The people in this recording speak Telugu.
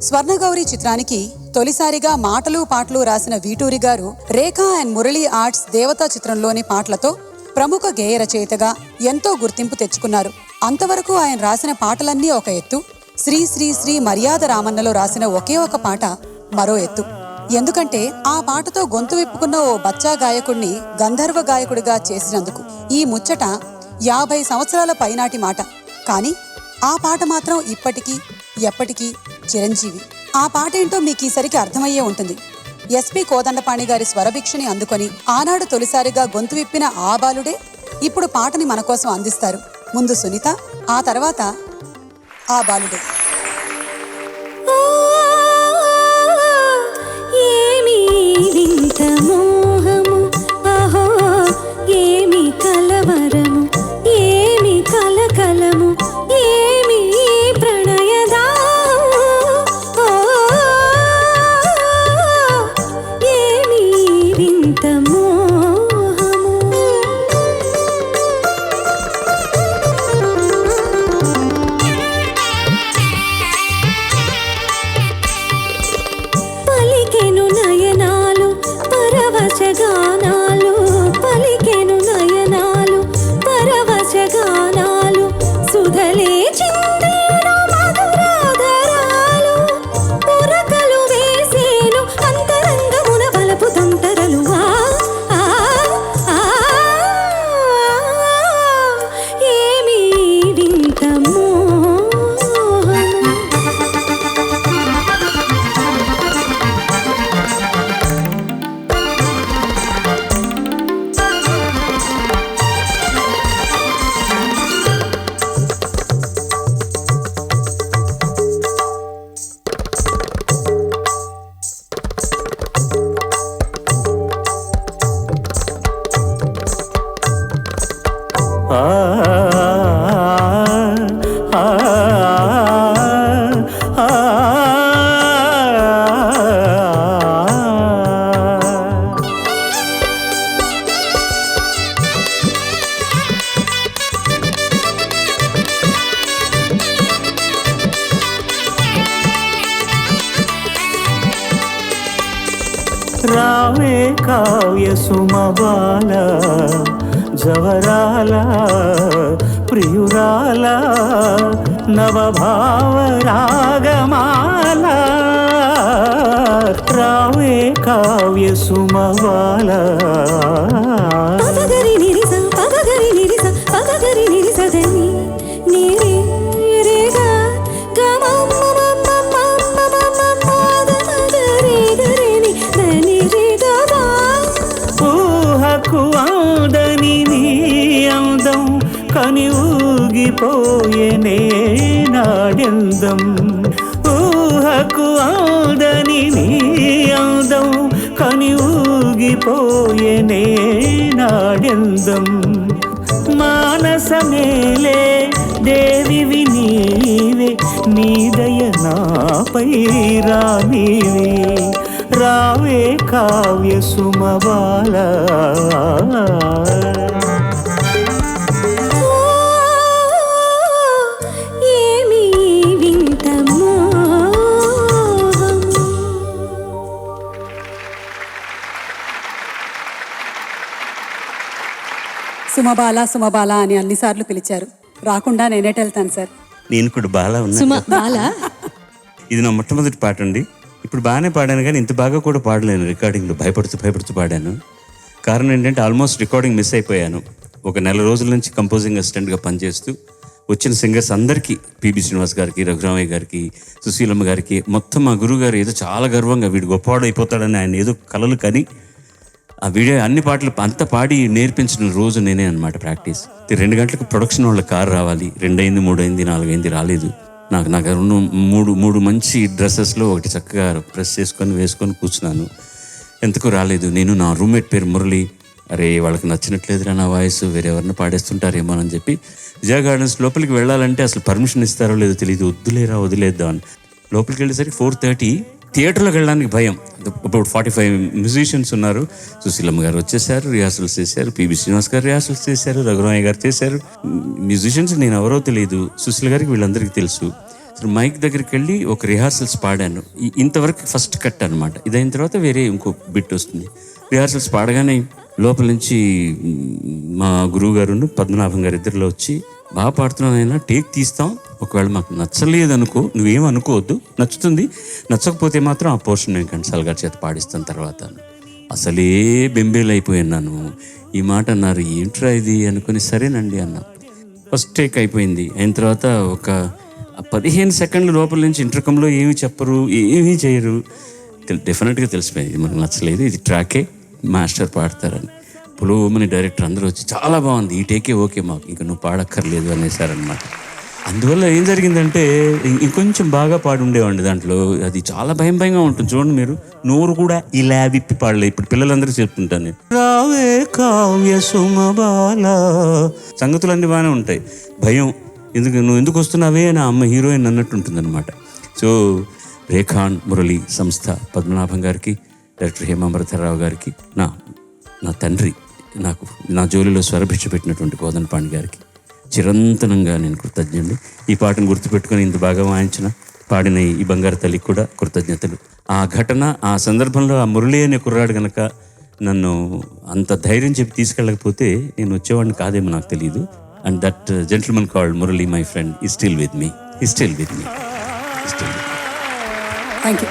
స్వర్ణగౌరి చిత్రానికి తొలిసారిగా మాటలు పాటలు రాసిన వీటూరి గారు రేఖా అండ్ మురళీ ఆర్ట్స్ దేవతా చిత్రంలోని పాటలతో ప్రముఖ గేయ రచయితగా ఎంతో గుర్తింపు తెచ్చుకున్నారు. అంతవరకు ఆయన రాసిన పాటలన్నీ ఒక ఎత్తు, శ్రీ శ్రీ శ్రీ మర్యాద రామన్నలో రాసిన ఒకే ఒక పాట మరో ఎత్తు. ఎందుకంటే ఆ పాటతో గొంతు విప్పుకున్న ఓ బచ్చా గాయకుడిని గంధర్వ గాయకుడిగా చేసినందుకు. ఈ ముచ్చట 50 సంవత్సరాల పైనాటి మాట. కానీ ఆ పాట మాత్రం ఇప్పటికీ ఎప్పటికీ చిరంజీవి. ఆ పాట ఏంటో మీకు ఈసరికి అర్థమయ్యే ఉంటుంది. ఎస్పి కోదండపాణి గారి స్వరభిక్షని అందుకొని ఆనాడు తొలిసారిగా గొంతు విప్పిన ఆ బాలుడే ఇప్పుడు పాటని మన కోసం అందిస్తారు. ముందు సునీత, ఆ తర్వాత ఆ బాలుడే. మోహము అహో ఏమి కలవరము, ఏమి కలకలము, ఏమి ప్రణయదాము, ఏమి వింత మోహము. పలికెను నయనాలు పరవశగానాలు, పలికెను నయనాలు పరవశగానాలు, సుధలే చిందేను మధురాధరాలు, పురకలు వేసేను అంతరంగమున బలపు తంతరలు. ఏమి వింత రావే కావ్య సుమబాల జవరాల ప్రియురాల నవభావ రాగమాల, రావే కావ్య సుమబాల. పదగరి నిరిస పదగరి నిరిస పదగరి నిరిసదని నీరే రేగా ఊహకు ఆదని నీ అందం కని ఊగిపోయేనే నాడెందం, ఊహకు ఆదని నీ అందం కని ఊగిపోయేనే నాడెందం. మానసమేలే దేవివి నీవే, నీ దయ నాపై రానివే, రావే కావ్య సుమబాల. ఏమి వింత మోహము. సుమబాల సుమబాల అని అన్నిసార్లు పిలిచారు. రాకుండా నేనేట వెళ్తాను సార్. నేను కూడా బాలా ఉన్నా. ఇది నా మొట్టమొదటి పాట అండి. ఇప్పుడు బాగానే పాడాను కానీ ఇంత బాగా కూడా పాడలేను. రికార్డింగ్లో భయపడుతూ పాడాను. కారణం ఏంటంటే ఆల్మోస్ట్ రికార్డింగ్ మిస్ అయిపోయాను. ఒక నెల రోజుల నుంచి కంపోజింగ్ అసిస్టెంట్గా పనిచేస్తూ వచ్చిన సింగర్స్ అందరికీ, పిబి శ్రీనివాస్ గారికి, రఘురామయ్య గారికి, సుశీలమ్మ గారికి, మొత్తం మా గురువు గారు ఏదో చాలా గర్వంగా వీడు గొప్పవాడు అయిపోతాడని ఆయన ఏదో కలలు కానీ ఆ వీడియో అన్ని పాటలు అంత పాడి నేర్పించిన రోజు నేనే అనమాట ప్రాక్టీస్. 2 గంటలకు ప్రొడక్షన్ వాళ్ళ కారు రావాలి. 2 అయింది, 3 అయింది, 4 అయింది, రాలేదు. నాకు మూడు మంచి డ్రెస్సెస్లో ఒకటి చక్కగా ప్రెస్ చేసుకొని వేసుకొని కూర్చున్నాను. ఎందుకు రాలేదు. నేను నా రూమ్మేట్ పేరు మురళి, అరే వాళ్ళకి నచ్చినట్లేదురా నా వాయిస్, వేరెవరిని పాడేస్తుంటారేమో అని చెప్పి విజయ గార్డెన్స్ లోపలికి వెళ్ళాలంటే అసలు పర్మిషన్ ఇస్తారో లేదో తెలియదు. వదిలేద్దాం అని లోపలికి వెళ్ళేసరికి 4:30. థియేటర్లోకి వెళ్ళడానికి భయం. అప్పుడు 45 మ్యూజిషియన్స్ ఉన్నారు. సుశీలమ్మ గారు వచ్చేసారు, రిహార్సల్స్ చేశారు. పిబి శ్రీనివాస్ గారు రిహార్సల్స్ చేశారు, రఘురామయ్య గారు చేశారు. మ్యూజిషియన్స్ నేను ఎవరో తెలియదు, సుశీల గారికి వీళ్ళందరికీ తెలుసు. సో మైక్ దగ్గరికి వెళ్ళి ఒక రిహార్సల్స్ పాడాను. ఇంతవరకు ఫస్ట్ కట్ అనమాట. ఇదైన తర్వాత వేరే ఇంకో బిట్ వస్తుంది. రిహార్సల్స్ పాడగానే లోపల నుంచి మా గురువు గారు పద్మనాభం గారు ఇద్దరిలో వచ్చి, బాగా పాడుతున్నావు అయినా టేక్ తీస్తాం, ఒకవేళ మాకు నచ్చలేదు అనుకో, నువ్వేం అనుకోవద్దు, నచ్చుతుంది, నచ్చకపోతే మాత్రం ఆ పోర్షన్ నేను కన్సాల్ గారి చేత పాడిస్తాను తర్వాత. అసలే బెంబేలు అయిపోయాను. ఈ మాట అన్నారు, ఏంట్రా ఇది అనుకుని సరేనండి అన్నా. ఫస్ట్ టేక్ అయిపోయింది. అయిన తర్వాత ఒక 15 సెకండ్ల లోపల నుంచి ఇంటర్కంలో ఏమి చెప్పరు, ఏమీ చేయరు. డెఫినెట్గా తెలిసిపోయింది మనకు నచ్చలేదు, ఇది ట్రాకే, మాస్టర్ పాడతారని. పులోమని డైరెక్టర్ అందరూ వచ్చి చాలా బాగుంది, ఈ టేకే ఓకే మాకు, ఇంకా నువ్వు పాడక్కర్లేదు అనేసారనమాట. అందువల్ల ఏం జరిగిందంటే ఇంకొంచెం బాగా పాడి ఉండేవాడిని దాంట్లో. అది చాలా భయంగా ఉంటుంది. చూడండి మీరు, నోరు కూడా ఇలా విప్పి పాడలేదు. ఇప్పుడు పిల్లలందరూ చెప్తుంటాను, రావే కావ్య సుమబాల, సంగతులన్నీ బాగానే ఉంటాయి, భయం నువ్వు ఎందుకు వస్తున్నావే అని అమ్మ హీరోయిన్ అన్నట్టు ఉంటుంది అనమాట. సో రేఖా అండ్ మురళి సంస్థ పద్మనాభం గారికి, డైరెక్టర్ హేమామృతరావు గారికి, నా తండ్రి, నాకు నా జోలిలో స్వరభిక్ష పెట్టినటువంటి కోదండపాణి గారికి చిరంతనంగా నేను కృతజ్ఞుడిని. ఈ పాటను గుర్తుపెట్టుకొని ఇంత బాగా వాయించిన పాడిన ఈ బంగారు తల్లికి కూడా కృతజ్ఞతలు. ఆ ఘటన, ఆ సందర్భంలో ఆ మురళి అనే కుర్రాడు కనుక నన్ను అంత ధైర్యం చెప్పి తీసుకెళ్ళకపోతే నేను వచ్చేవాడిని కాదేమో నాకు తెలియదు. And that gentleman called Murali, my friend, is still with me. Thank you.